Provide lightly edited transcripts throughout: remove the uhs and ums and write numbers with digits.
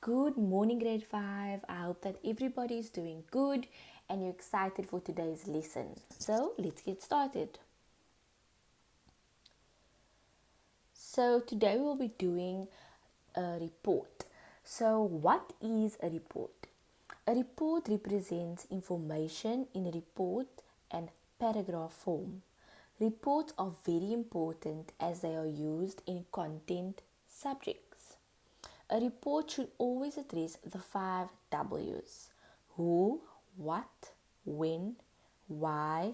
Good morning, grade 5. I hope that everybody is doing good and you're excited for today's lesson. So, let's get started. So, today we'll be doing a report. So, what is a report? A report represents information in a report and paragraph form. Reports are very important as they are used in content subjects. A report should always address the 5 W's: who, what, when, why,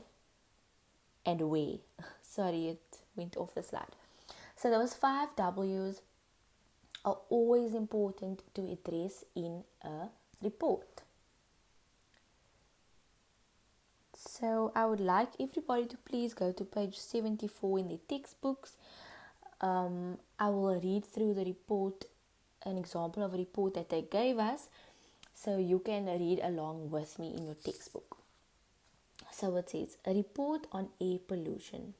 and where. Sorry, it went off the slide. So, those 5 W's are always important to address in a report. So, I would like everybody to please go to page 74 in the textbooks. I will read through the report, an example of a report that they gave us, so you can read along with me in your textbook. So it says, a report on air pollution.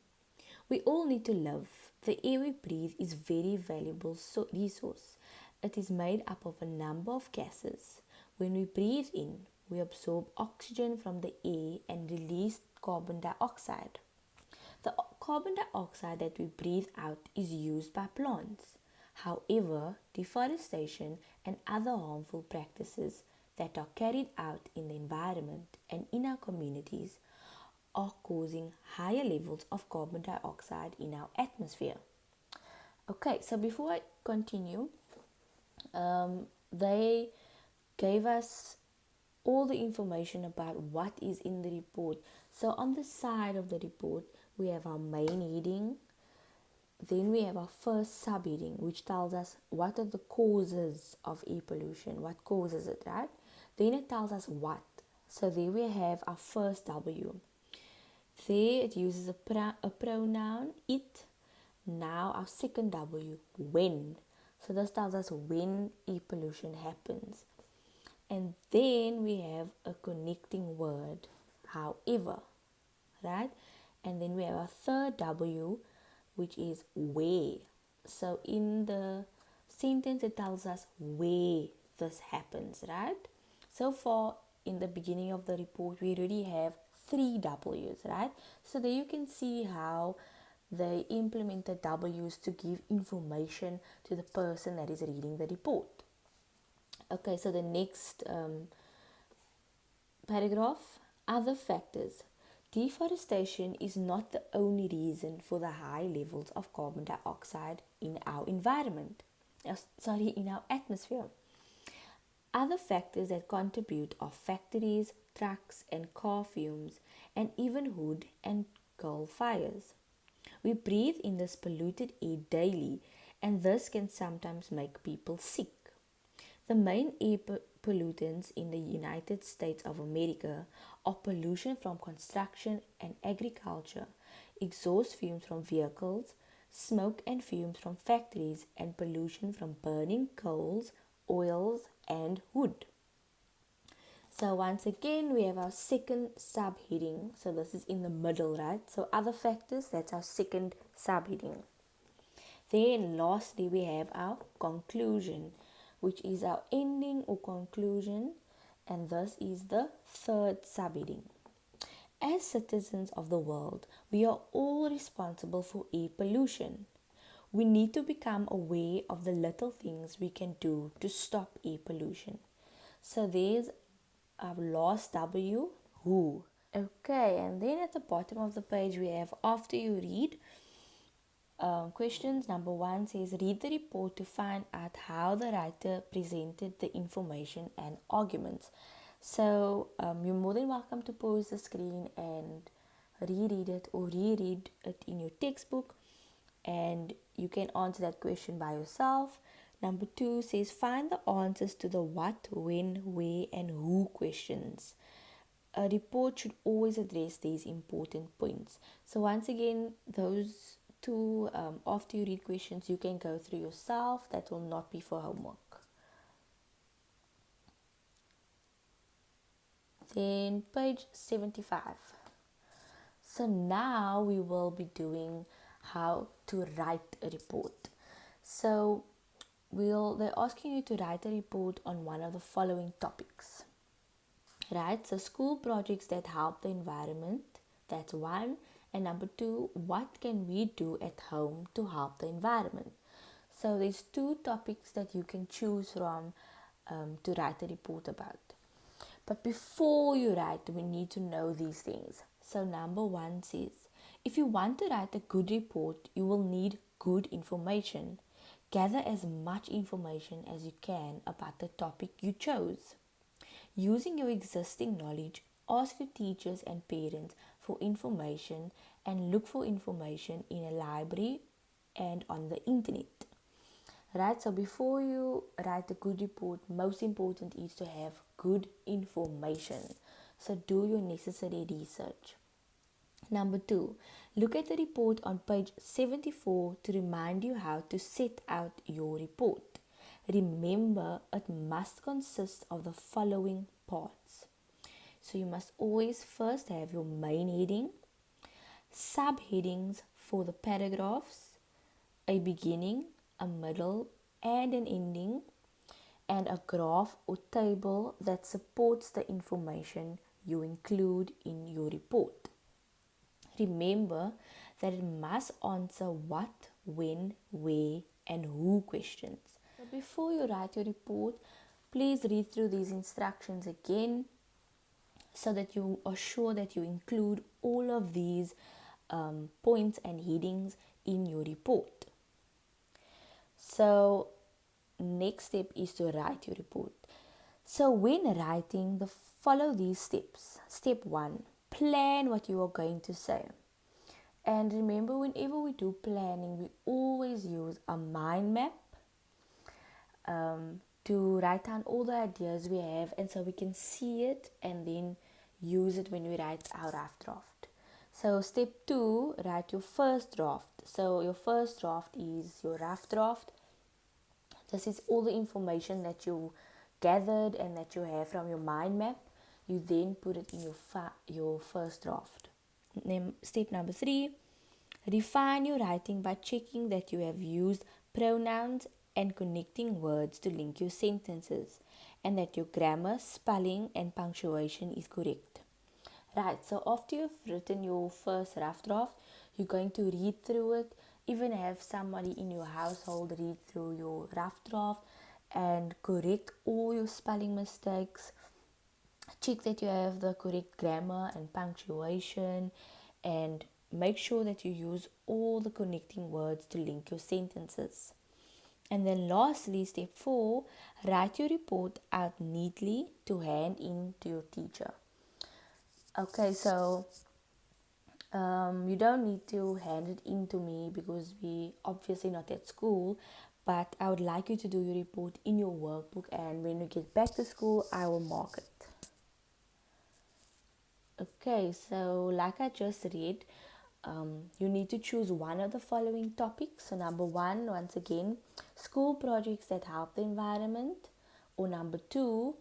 We all need to live. The air we breathe is a very valuable resource. It is made up of a number of gases. When we breathe in, we absorb oxygen from the air and release carbon dioxide. The carbon dioxide that we breathe out is used by plants. However, deforestation and other harmful practices that are carried out in the environment and in our communities are causing higher levels of carbon dioxide in our atmosphere. Okay, so before I continue, they gave us all the information about what is in the report. So on the side of the report, we have our main heading. Then we have our first subheading, which tells us what are the causes of air pollution, what causes it, right? Then it tells us what. So there we have our first W. There it uses a pronoun, it. Now our second W, when. So this tells us when air pollution happens. And then we have a connecting word, however, right? And then we have our third W, which is where. So in the sentence, it tells us where this happens, right? So far, in the beginning of the report, we already have 3 W's, right? So there you can see how they implemented W's to give information to the person that is reading the report. Okay, so the next paragraph, other factors. Deforestation is not the only reason for the high levels of carbon dioxide in our environment. In our atmosphere. Other factors that contribute are factories, trucks and car fumes, and even wood and coal fires. We breathe in this polluted air daily, and this can sometimes make people sick. The main air pollutants in the United States of America are pollution from construction and agriculture, exhaust fumes from vehicles, smoke and fumes from factories, and pollution from burning coals, oils, and wood. So once again, we have our second subheading. So this is in the middle, right? So other factors, that's our second subheading. Then lastly, we have our conclusion, which is our ending or conclusion, and this is the third subheading. As citizens of the world, we are all responsible for air pollution. We need to become aware of the little things we can do to stop air pollution. So there's our last W, who. Okay, and then at the bottom of the page we have after you read. Questions number 1 says, read the report to find out how the writer presented the information and arguments. So you're more than welcome to pause the screen and reread it or reread it in your textbook, and you can answer that question by yourself. Number 2 says, find the answers to the what, when, where, and who questions. A report should always address these important points. So once again, those two, after you read questions, you can go through yourself. That will not be for homework. Then page 75. So now we will be doing how to write a report. So they're asking you to write a report on one of the following topics. Right? So school projects that help the environment, that's one. And number two, what can we do at home to help the environment? So there's two topics that you can choose from to write a report about. But before you write, we need to know these things. So number one says, if you want to write a good report, you will need good information. Gather as much information as you can about the topic you chose. Using your existing knowledge, ask your teachers and parents for information and look for information in a library and on the internet. Right, so before you write a good report, most important is to have good information. So do your necessary research. Number two, look at the report on page 74 to remind you how to set out your report. Remember, it must consist of the following parts. So you must always first have your main heading, subheadings for the paragraphs, a beginning, a middle, and an ending, and a graph or table that supports the information you include in your report. Remember that it must answer what, when, where, and who questions. So before you write your report, please read through these instructions again so that you are sure that you include all of these points and headings in your report. So next step is to write your report. So when writing, follow these steps. Step 1, plan what you are going to say. And remember, whenever we do planning, we always use a mind map to write down all the ideas we have, and so we can see it and then use it when we write our rough draft. So step 2, write your first draft. So your first draft is your rough draft. This is all the information that you gathered and that you have from your mind map. You then put it in your first draft. Then step number 3, refine your writing by checking that you have used pronouns and connecting words to link your sentences, and that your grammar, spelling, and punctuation is correct. Right, so after you've written your first rough draft, you're going to read through it, even have somebody in your household read through your rough draft and correct all your spelling mistakes. Check that you have the correct grammar and punctuation, and make sure that you use all the connecting words to link your sentences. And then lastly, step 4, write your report out neatly to hand in to your teacher. Okay, so you don't need to hand it in to me because we obviously not at school, but I would like you to do your report in your workbook, and when you get back to school, I will mark it. Okay, so like I just read, you need to choose one of the following topics. So number 1, once again, school projects that help the environment. Or number 2,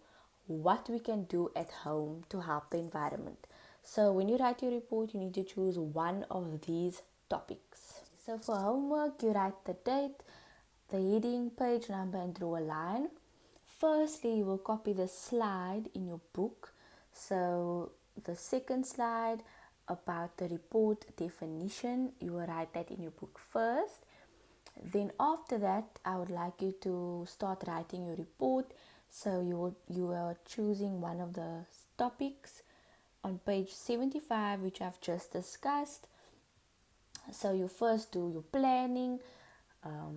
what we can do at home to help the environment. So when you write your report, you need to choose one of these topics. So for homework, you write the date, the heading, page number, and draw a line. Firstly, you will copy the slide in your book. So the second slide about the report definition, you will write that in your book first. Then after that, I would like you to start writing your report. So you are choosing one of the topics on page 75, which I've just discussed. So you first do your planning,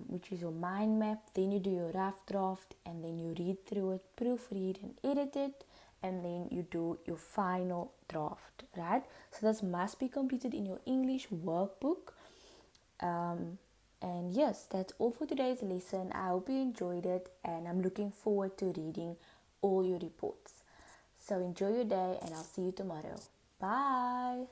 which is your mind map. Then you do your rough draft, and then you read through it, proofread and edit it, and then you do your final draft, right? So this must be completed in your English workbook. And yes, that's all for today's lesson. I hope you enjoyed it, and I'm looking forward to reading all your reports. So enjoy your day, and I'll see you tomorrow. Bye.